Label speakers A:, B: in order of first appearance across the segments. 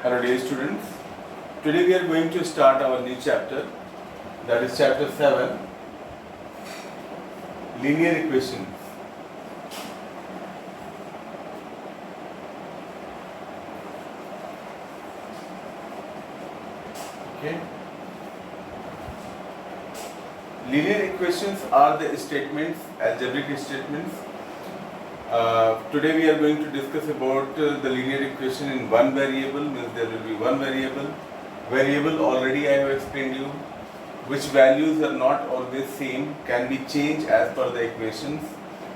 A: Hello dear students, today we are going to start our new chapter, that is chapter 7, linear equations. Okay. Linear equations are the statements, algebraic statements. Today we are going to discuss about the linear equation in one variable, means there will be one variable. Variable already I have explained you, which values are not always same, can be changed as per the equations,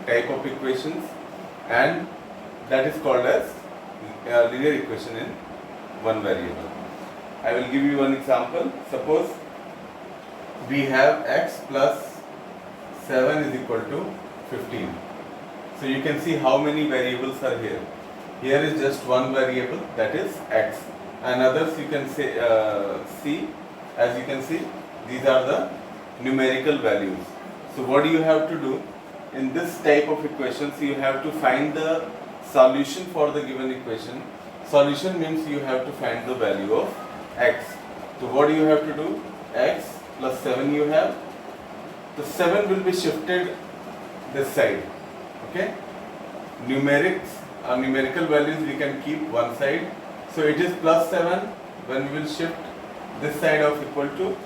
A: type of equations, and that is called as linear equation in one variable. I will give you one example. Suppose we have x plus 7 is equal to 15. So you can see how many variables are here. Here is just one variable, that is x, and others you can say see, as you can see, these are the numerical values. So what do you have to do in this type of equations? You have to find the solution for the given equation. Solution means you have to find the value of x. So what do you have to do? X plus 7 you have. The 7 will be shifted this side. Okay, numerical values we can keep one side. So it is plus 7. When we will shift this side of equal to,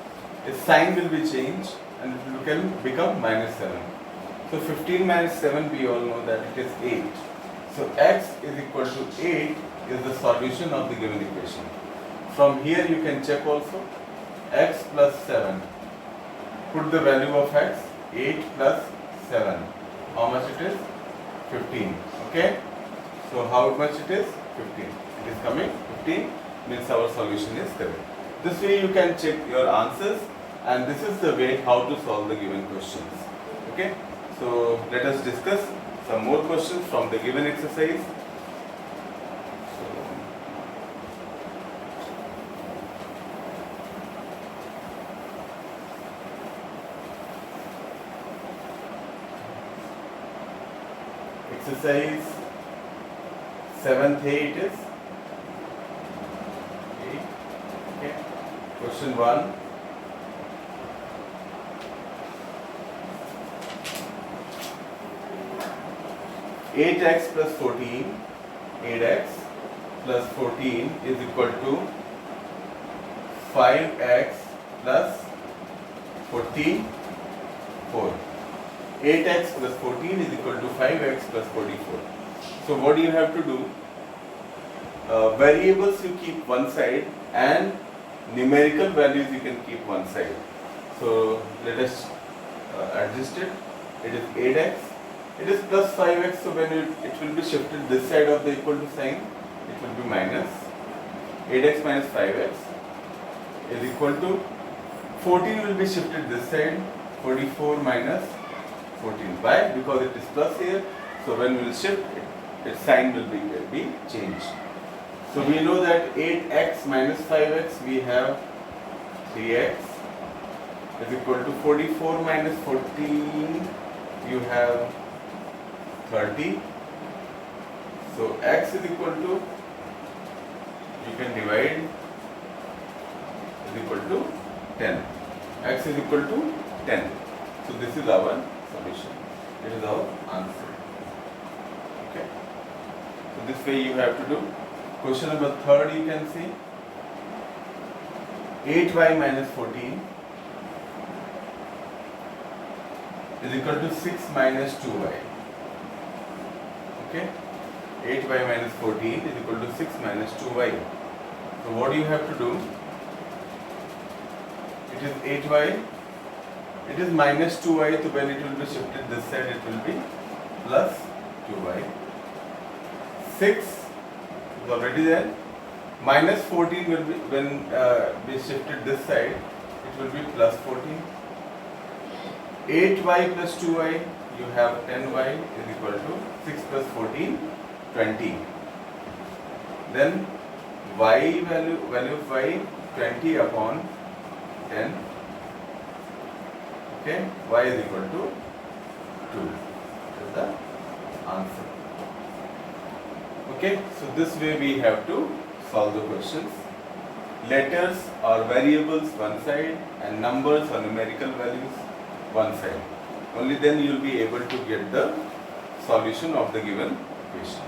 A: its sign will be changed and it will become minus 7. So 15 minus 7, we all know that it is 8. So x is equal to 8 is the solution of the given equation. From here you can check also, x plus 7. Put the value of x, 8 plus 7. How much it is? 15. Okay. So how much it is? 15. It is coming 15, means our solution is correct. This way you can check your answers, and this is the way how to solve the given questions. Okay. So let us discuss some more questions from the given exercise. Exercise 7th A it is. Okay. Question 1. Eight x plus 14, 8x plus 14 is equal to 5x plus 44. 8x plus 14 is equal to 5x plus 44. So what do you have to do? Variables you keep one side and numerical values you can keep one side. So let us adjust it. It is 8x. It is plus 5x, so when it will be shifted this side of the equal to sign, it will be minus. 8x minus 5x is equal to 14 will be shifted this side, 44 minus 14. Why? Because it is plus here, so when we will shift it, its sign will be changed. So we know that 8x minus 5x, we have 3x is equal to 44 minus 14, you have 30. So x is equal to, you can divide, is equal to 10. X is equal to 10. So this is our solution. It is our answer. Okay. So this way you have to do. Question number 3rd you can see. 8y minus 14 is equal to 6 minus 2y. Okay. 8y minus 14 is equal to 6 minus 2y. So what do you have to do? It is 8y. It is minus 2y, so when it will be shifted this side, it will be plus 2y. 6 is already there. Minus 14 will be, when be shifted this side, it will be plus 14. 8y plus 2y, you have 10y is equal to 6 plus 14, 20. Then y value of y, 20 upon 10. Okay, y is equal to 2. That is the answer. Okay, so this way we have to solve the questions. Letters or variables one side and numbers or numerical values one side. Only then you will be able to get the solution of the given question.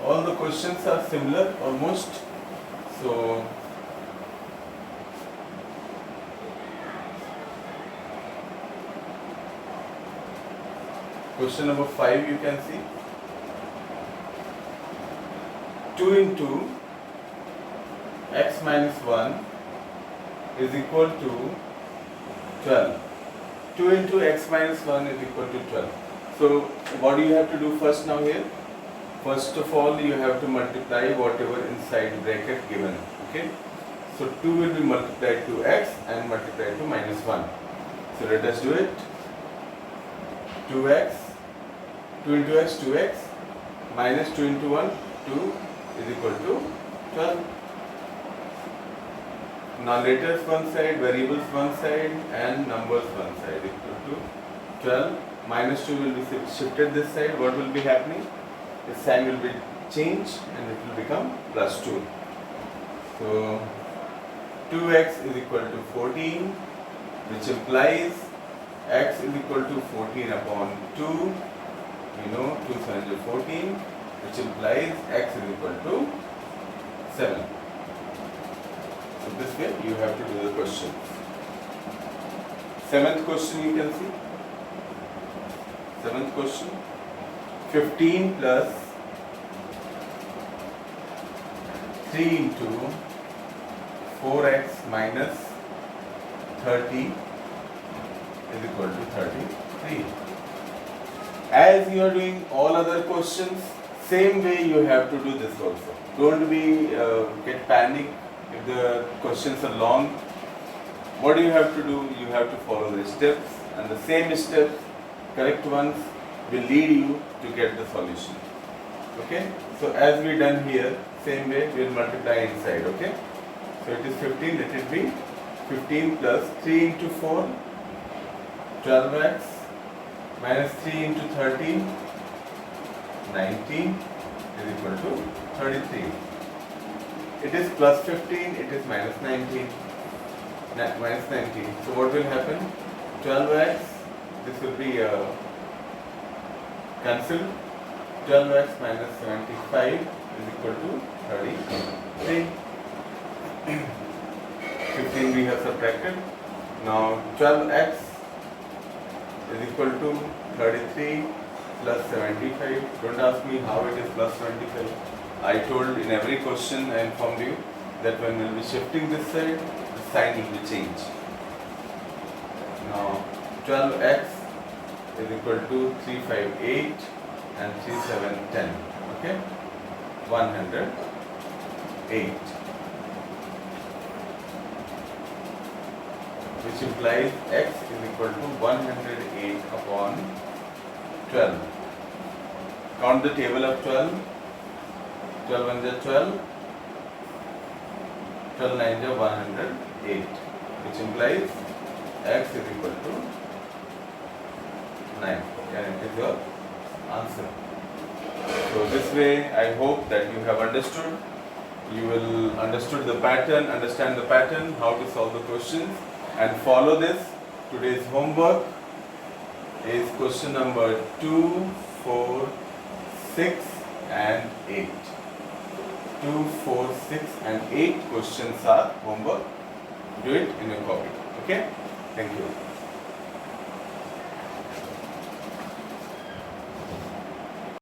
A: All the questions are similar almost. So question number 5 you can see. 2 into x minus 1 is equal to 12. 2 into x minus 1 is equal to 12. So what do you have to do first now here? First of all, you have to multiply whatever inside bracket given. Okay. So 2 will be multiplied to x and multiplied to minus 1. So let us do it. 2x, 2 into x, 2x, minus 2 into 1, 2 is equal to 12. Now letters one side, variables one side and numbers one side equal to 12. Minus 2 will be shifted this side. What will be happening? The sign will be changed and it will become plus 2. So 2x is equal to 14, which implies x is equal to 14 upon 2. We know 2 times 14, which implies x is equal to 7. So this way you have to do the question. 7th question you can see. 7th question. 15 plus 3 into 4x minus 30 is equal to 33. As you are doing all other questions, same way you have to do this also. Don't be get panic if the questions are long. What do you have to do? You have to follow the steps, and the same steps, correct ones, will lead you to get the solution. Okay, so as we done here, same way we will multiply inside. Okay, so it is 15, let it be 15 plus 3 into 4, 12x, minus 3 into 13, 19 is equal to 33. It is plus 15, it is minus 19, minus 19. So what will happen? 12x, this will be cancelled. 12x minus 75 is equal to 33. 15 we have subtracted. Now 12x is equal to 33 plus 75. Don't ask me how it is plus 75. I told in every question, I informed you that when we will be shifting this side, the sign will be changed. Now 12x is equal to 358 and 3710. Okay, 108, which implies x is equal to 108 upon 12. Count the table of 12. 12 1 is 12, 12 9 is 108, which implies x is equal to 9, and it is your answer. So this way I hope that you have understood. You will understand the pattern, how to solve the questions, and follow this. Today's homework is question number 2, 4, 6 and 8. 2, 4, 6 and 8 questions are homework. Do it in your copy. Okay? Thank you.